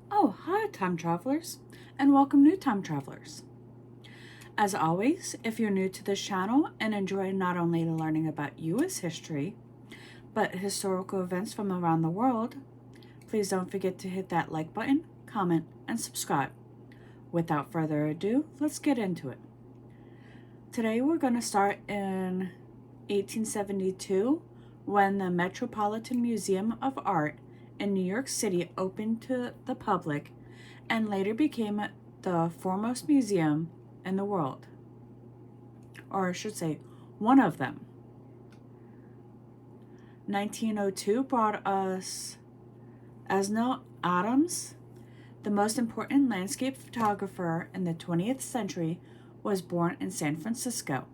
Oh, hi, time travelers, and welcome, new time travelers. As always, if you're new to this channel and enjoy not only learning about U.S. history, but historical events from around the world, please don't forget to hit that like button, comment, and subscribe. Without further ado, let's get into it. Today we're going to start in 1872 when the Metropolitan Museum of Art in New York City opened to the public and later became the foremost museum in the world. Or I should say, one of them. 1902 brought us Ansel Adams. The most important landscape photographer in the 20th century was born in San Francisco.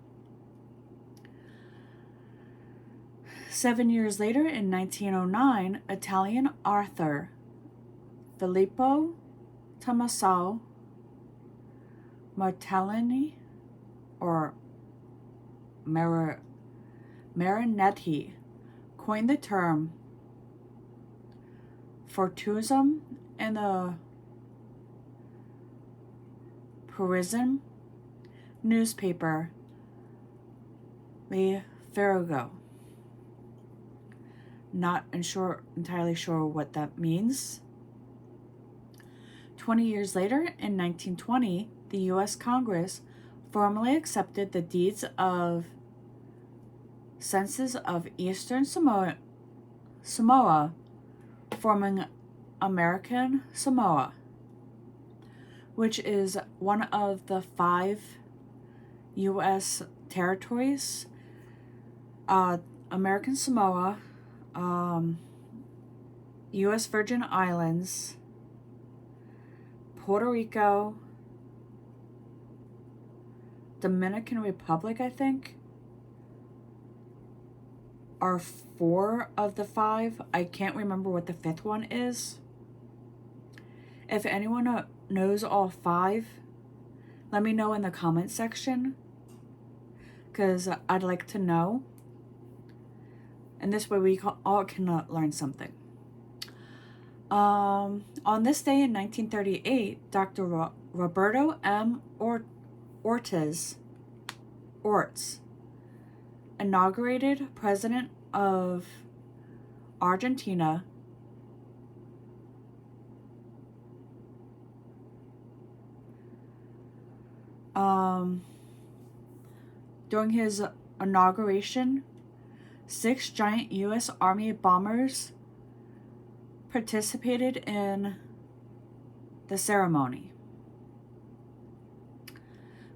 7 years later, in 1909, Italian author Filippo Tommaso Marinetti or Marinetti coined the term Furtivism in the Parisian newspaper Le Figaro. Not entirely sure what that means. 20 years later, in 1920, the U.S. Congress formally accepted the deeds of census of Eastern Samoa, forming American Samoa, which is one of the 5 U.S. territories. American Samoa, U.S. Virgin Islands, Puerto Rico, Dominican Republic, I think, are 4 of the 5. I can't remember what the 5th one is. If anyone knows all 5, let me know in the comment section, because I'd like to know. And this way we all can learn something. On this day in 1938, Dr. Roberto M. Ortiz inaugurated President of Argentina, during his inauguration, 6 giant U.S. Army bombers participated in the ceremony.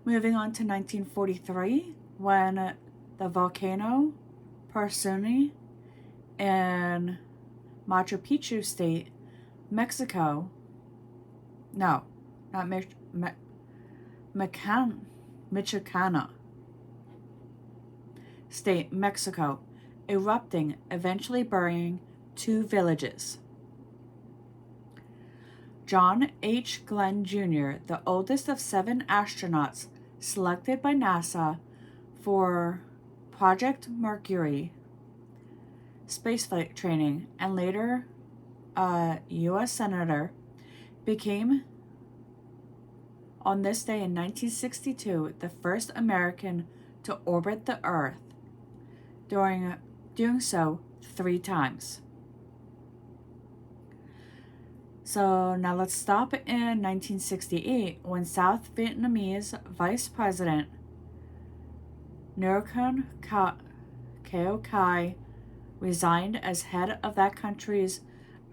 Moving on to 1943, when the volcano Parsuni in Machu Picchu State, Mexico, no, not Michoacana State, Mexico, erupting, eventually burying 2 villages. John H. Glenn Jr., the oldest of 7 astronauts selected by NASA for Project Mercury spaceflight training and later a U.S. Senator, became, on this day in 1962, the first American to orbit the Earth, doing so 3 times. So now let's stop in 1968 when South Vietnamese Vice President Nguyen Cao Khai resigned as head of that country's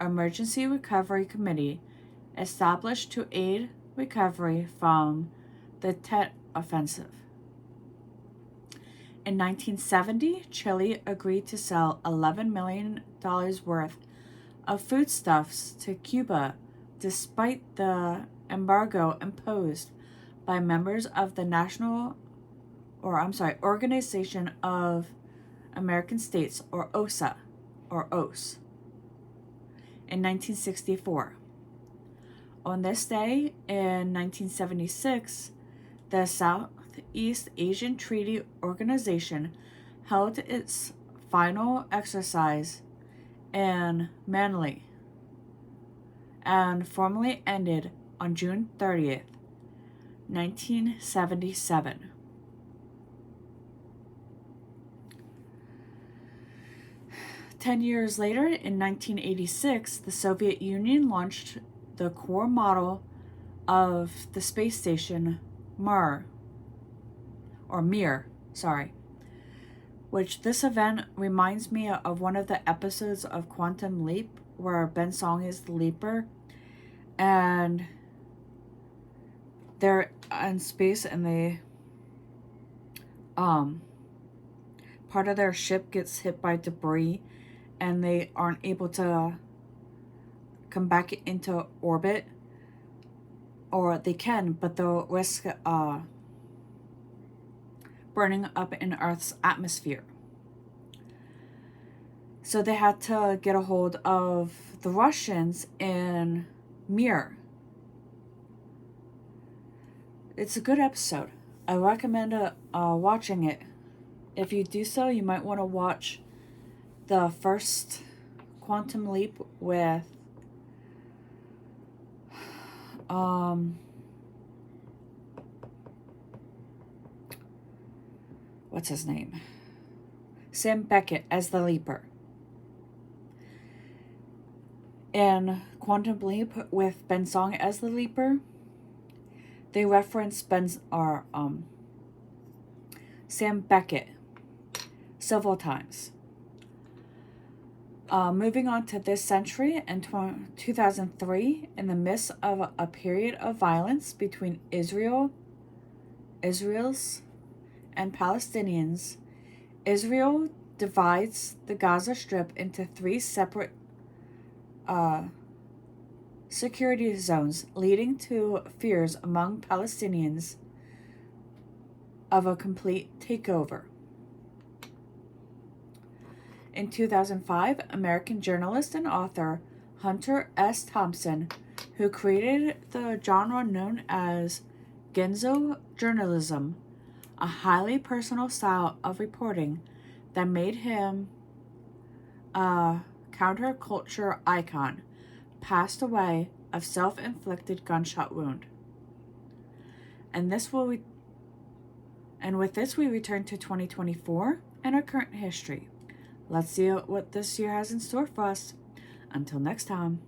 Emergency Recovery Committee established to aid recovery from the Tet Offensive. In 1970, Chile agreed to sell $11 million worth of foodstuffs to Cuba despite the embargo imposed by members of the Organization of American States, or OSA, or OS, in 1964. On this day, in 1976, the Southeast Asian Treaty Organization held its final exercise in Manila and formally ended on June 30th, 1977. Ten years later, in 1986, the Soviet Union launched the core model of the space station Mir, which this event reminds me of one of the episodes of Quantum Leap where Ben Song is the leaper and they're in space and they part of their ship gets hit by debris and they aren't able to come back into orbit, or they can, but they'll risk burning up in Earth's atmosphere. So they had to get a hold of the Russians in Mir. It's a good episode. I recommend watching it. If you do so, you might want to watch the first Quantum Leap with what's his name? Sam Beckett as the Leaper. In Quantum Leap with Ben Song as the Leaper, they reference Sam Beckett several times. Moving on to this century, in 2003, in the midst of a period of violence between Israel's and Palestinians, Israel divides the Gaza Strip into 3 separate security zones, leading to fears among Palestinians of a complete takeover. In 2005, American journalist and author Hunter S. Thompson, who created the genre known as Gonzo journalism, a highly personal style of reporting that made him a counterculture icon, passed away of self-inflicted gunshot wound. And with this we return to 2024 and our current history. Let's see what this year has in store for us. Until next time.